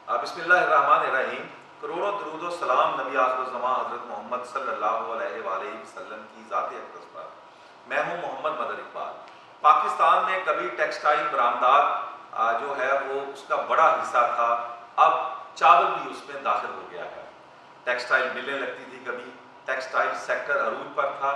بسم اللہ الرحمن الرحیم. کروڑوں درود و سلام نبی آخر الزمان حضرت محمد صلی اللہ علیہ وآلہ وسلم کی ذات اقدس پر. میں ہوں محمد مدر اقبال. پاکستان میں کبھی ٹیکسٹائل برآمدات جو ہے وہ اس کا بڑا حصہ تھا. اب چاول بھی اس میں داخل ہو گیا ہے. ٹیکسٹائل ملیں لگتی تھی کبھی, ٹیکسٹائل سیکٹر عروج پر تھا,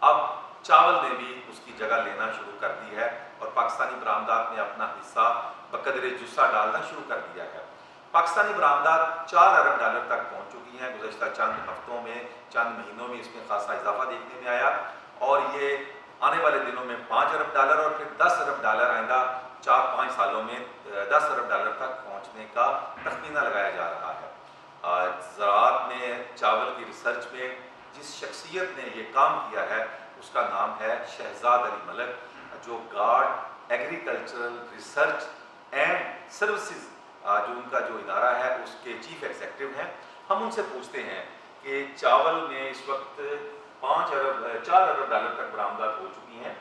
اب چاول نے بھی اس کی جگہ لینا شروع کر دی ہے اور پاکستانی برآمدات میں اپنا حصہ بقدر جثہ ڈالنا شروع کر دیا ہے. پاکستانی برآمدات 4 ارب ڈالر تک پہنچ چکی ہیں. گزشتہ چند ہفتوں میں, چند مہینوں میں اس میں خاصا اضافہ دیکھنے میں آیا اور یہ آنے والے دنوں میں 5 ارب ڈالر اور پھر 10 ارب ڈالر آئندہ 4-5 سالوں میں 10 ارب ڈالر تک پہنچنے کا تخمینہ لگایا جا رہا ہے. زراعت میں چاول کی ریسرچ میں جس شخصیت نے یہ کام کیا ہے اس کا نام ہے شہزاد علی ملک, جو guard agricultural research and services جو ان کا جو ادارہ ہے اس کے چیف ایگزیکٹو ہیں. ہم ان سے پوچھتے ہیں کہ چاول میں اس وقت 4 ارب ڈالر تک برآمدات ہو چکی ہیں,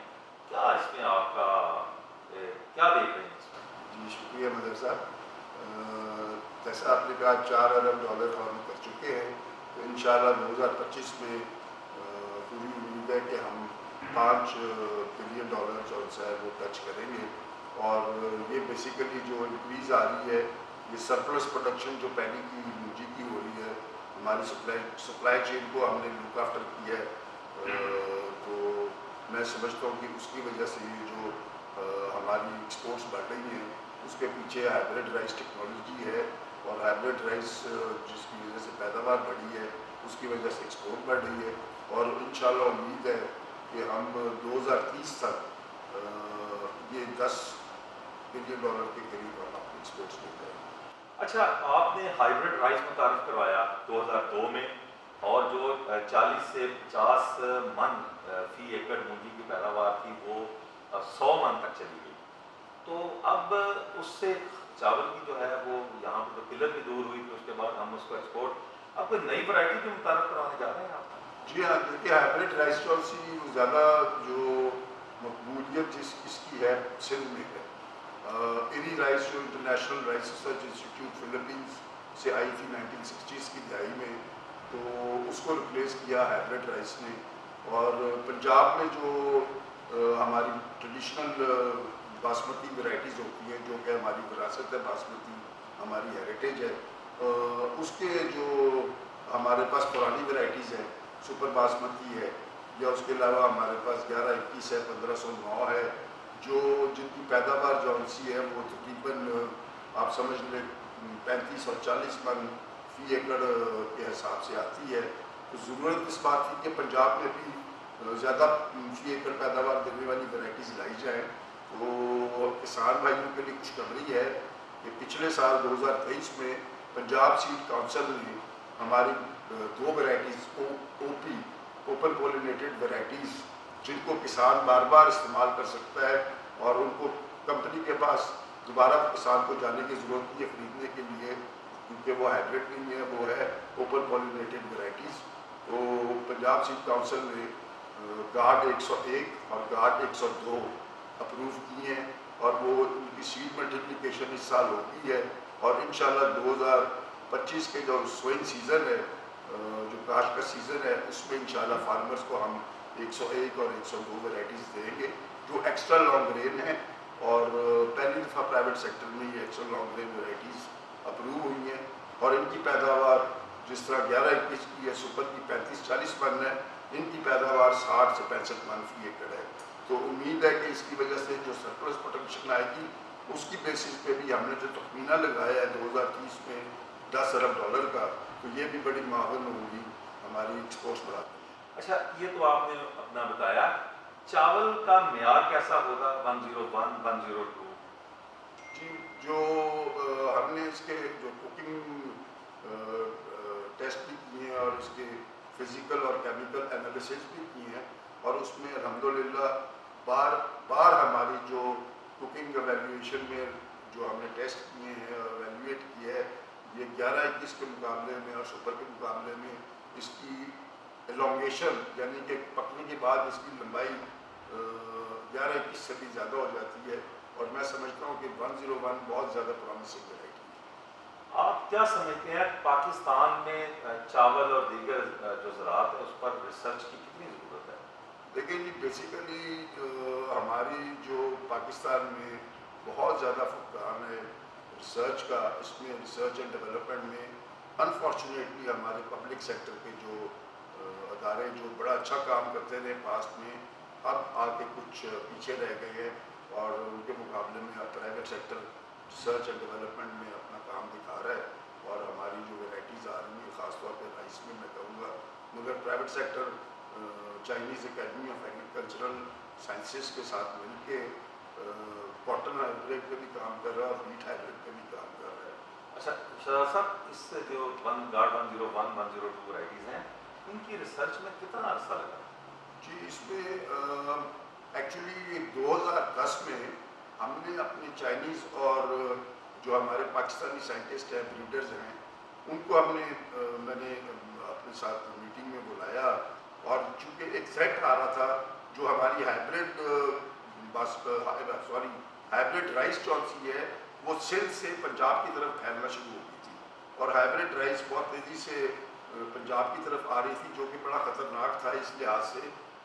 کیا اس میں آپ کا کیا دیکھ رہے ہیں اس میں؟ جی شکریہ مدر صاحب. جیسا آپ نے کہا 4 ارب ڈالر ہم کر چکے ہیں, تو انشاءاللہ 2025 میں پوری امید ہے کہ ہم 5 بلین ڈالر جو ہے وہ ٹچ کریں گے. اور یہ بیسیکلی جو انکریز آ رہی ہے, یہ سرپلس پروڈکشن جو پہلی کی منجی کی ہو رہی ہے, ہماری سپلائی چین کو ہم نے لک آفٹر کیا ہے, تو میں سمجھتا ہوں کہ اس کی وجہ سے یہ جو ہماری ایکسپورٹس بڑھ رہی ہیں اس کے پیچھے ہائیبریڈ رائس ٹیکنالوجی ہے, اور ہائیبریڈ رائس جس کی وجہ سے پیداوار بڑھی ہے اس کی وجہ سے ایکسپورٹ بڑھ رہی ہے. اور انشاءاللہ امید ہے کہ ہم 2030 تک یہ 10 بلین ڈالر کے قریب ہم اپنے ایکسپورٹس لے جائیں گے. اچھا, آپ نے ہائیبریڈ رائس متعارف کروایا 2002 میں, اور جو 40 سے 50 من فی ایکڑ مونجی کی پیداوار تھی وہ 100 من تک چلی گئی. تو اب اس سے چاول کی جو ہے وہ یہاں پہ تو قلت بھی دور ہوئی, پھر اس کے بعد ہم اس کو ایکسپورٹ اب کوئی نئی ورائٹی بھی متعارف کروانے جا رہے ہیں آپ؟ جی ہاں, دیکھیے ہائیبریڈ رائس چالسی زیادہ جو مقبولیت اس کی ہے سندھ میں ہے. ایری رائس جو انٹرنیشنل رائس ریسرچ انسٹیٹیوٹ فلپینز سے آئی تھی 1960s کی دہائی میں, تو اس کو ریپلیس کیا ہائیبریڈ رائس نے. اور پنجاب میں جو ہماری ٹریڈیشنل باسمتی ورائٹیز ہوتی ہیں جو کہ ہماری وراثت ہے, باسمتی ہماری ہیریٹیج ہے, اس کے جو ہمارے پاس پرانی ورائٹیز ہیں, سپر باسمتی ہے, یا اس کے علاوہ ہمارے پاس 1121 ہے, 1509 ہے, جو جن کی پیداوار جو سی ہے وہ تقریباً آپ سمجھ لیں 35 اور 40 من فی ایکڑ کے حساب سے آتی ہے. تو ضرورت اس بات کی کہ پنجاب میں بھی زیادہ فی ایکڑ پیداوار دینے والی ورائٹیز لائی جائیں. تو کسان بھائیوں کے لیے خوشخبری ہے کہ پچھلے سال 2023 میں پنجاب سیڈ کونسل نے ہماری 2 ورائٹیز او پی اوپن پولینیٹڈ ورائٹیز, جن کو کسان بار بار استعمال کر سکتا ہے اور ان کو کمپنی کے پاس دوبارہ کسان کو جانے کی ضرورت نہیں ہے خریدنے کے لیے, کیونکہ وہ ہائیبریڈ نہیں ہے, وہ ہے اوپن پولینیٹڈ ورائٹیز. تو پنجاب سیڈ کونسل نے گارڈ 101 اور گارڈ 102 اپروو کی ہیں, اور وہ ان کی سیڈ ملٹیپلیکیشن اس سال ہوتی ہے. اور انشاءاللہ 2025 کے جو سوئنگ سیزن ہے, جو کاشت کا سیزن ہے, اس میں انشاءاللہ فارمرز کو ہم 101 اور 102 ورائٹیز دیں گے جو ایکسٹرا لانگ رین ہیں. اور پہلی دفعہ پرائیویٹ سیکٹر میں یہ ایکسٹرا لانگ رین ورائٹیز اپروو ہوئی ہیں, اور ان کی پیداوار جس طرح 1121 کی ہے, سپر کی 35-40 من ہے, ان کی پیداوار 60 سے 65 من فی ایکڑ ہے. تو امید ہے کہ اس کی وجہ سے جو سرپلس پروڈکشن آئے گی اس کی بیسس پہ بھی ہم نے جو تخمینہ لگایا ہے 2030 میں 10 ارب ڈالر کا, تو یہ بھی بڑی معاون ہوگی ہماری ایکسپورٹس بڑھانے میں. اچھا, یہ تو آپ نے اپنا بتایا, چاول کا معیار کیسا ہوگا 101 102؟ جی, جو ہم نے اس کے جو کوکنگ ٹیسٹ بھی کیے ہیں اور اس کے فزیکل اور کیمیکل انالیسس بھی کیے ہیں, اور اس میں الحمدللہ بار ہماری جو کوکنگ ایویلیویشن میں جو ہم نے ٹیسٹ کیے ہیں اور ایویلیویٹ کیا ہے, یہ 1121 کے مقابلے میں اور سپر کے مقابلے میں اس کی الانگیشن یعنی کہ پکنے کے بعد اس کی لمبائی 1121 سے بھی زیادہ ہو جاتی ہے, اور میں سمجھتا ہوں کہ 101 بہت زیادہ پرامسنگ ورائٹی ہے. آپ کیا سمجھتے ہیں پاکستان میں چاول اور دیگر جو زراعت ہے اس پر ریسرچ کی کتنی ضرورت ہے؟ لیکن بیسیکلی ہماری جو پاکستان میں بہت زیادہ فقدان ہے ریسرچ کا، اس میں ریسرچ اینڈ ڈیولپمنٹ میں انفارچونیٹلی ہمارے پبلک سیکٹر کے جو ادارے جو بڑا اچھا کام کرتے رہے پاسٹ میں، اب آ کے کچھ پیچھے رہ گئے ہیں، اور ان کے مقابلے میں اب private sector research and development میں اپنا کام دکھا رہا ہے، اور ہماری جو ویرائٹیز آ رہی ہیں خاص طور پہ رائس میں کہوں گا، مگر private sector Chinese academy of agricultural sciences کے ساتھ مل کے کاٹن ہائیبریڈ پہ بھی کام کر رہا ہے اور ویٹ ہائیبریڈ پہ بھی کام کر رہا ہے۔ اچھا شہزاد صاحب، اس سے جو گارڈ 101 102 ورائٹیز ہیں، ان کی ریسرچ میں کتنا عرصہ لگا؟ جی اس میں ایکچولی 2010 میں ہم نے اپنے چائنیز اور جو ہمارے پاکستانی سائنٹسٹ ہیں، بریڈرز ہیں، ان کو ہم نے میں نے اپنے ساتھ میٹنگ میں بلایا، اور چونکہ ایک تھریٹ آ رہا تھا جو ہماری ہائیبریڈ ہائیبریڈ رائس چونسی ہے وہ سندھ سے پنجاب کی طرف پھیلنا شروع ہو گئی تھی، اور ہائیبریڈ رائس بہت تیزی سے پنجاب کی طرف آ رہی تھی، جو کہ بڑا خطرناک تھا اس لحاظ سے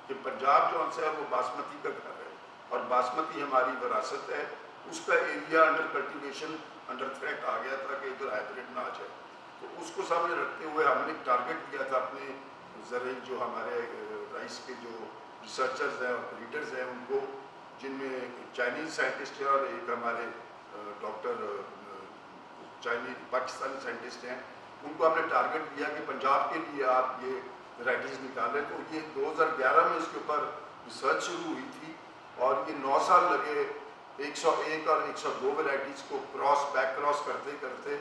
کہ پنجاب جو ہے وہ باسمتی کا گھر ہے، اور باسمتی ہماری وراثت ہے، اس کا area under cultivation under threat آ گیا تھا کہ ادھر ہائیبریڈ نہ آ جائے، تو اس کو سامنے رکھتے ہوئے ہم نے ٹارگیٹ دیا تھا اپنے زرعی جو ہمارے رائس کے جو ریسرچرز ہیں اور بریڈرز ہیں ان کو، جن میں چائنیز سائنٹسٹ ہیں اور ایک ہمارے ڈاکٹر چائنیز پاکستانی سائنٹسٹ ہیں، ان کو ہم نے ٹارگیٹ دیا کہ پنجاب کے لیے آپ یہ ورائٹیز نکالیں، تو یہ 2011 میں اس کے اوپر ریسرچ شروع ہوئی تھی، اور یہ 9 سال لگے 101 اور 102 ورائٹیز کو بیک کراس کرتے کرتے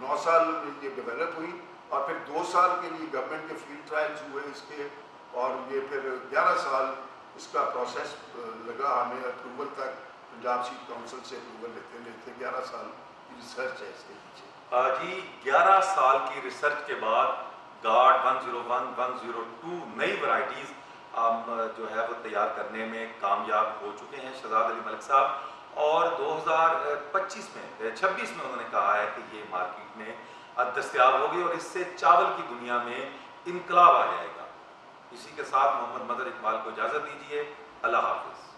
9 سال میں یہ ڈیولپ ہوئی، اور پھر 2 سال کے لیے گورنمنٹ کے فیلڈ ٹرائلز ہوئے اس کے، اور یہ پھر 11 سال اس کا پروسیس لگا ہمیں اپروول تک، پنجاب سیڈ کونسل سے اپروول لیتے لیتے 11 سال کی ریسرچ ہے اس کے پیچھے۔ جی 11 سال کی ریسرچ کے بعد گارڈ 101 102 نئی ورائٹیز جو ہے وہ تیار کرنے میں کامیاب ہو چکے ہیں شہزاد علی ملک صاحب، اور 2025 میں 26 میں انہوں نے کہا ہے کہ یہ مارکیٹ میں دستیاب ہوگی، اور اس سے چاول کی دنیا میں انقلاب آ جائے گا۔ اسی کے ساتھ محمد مظہر اقبال کو اجازت دیجیے، اللہ حافظ۔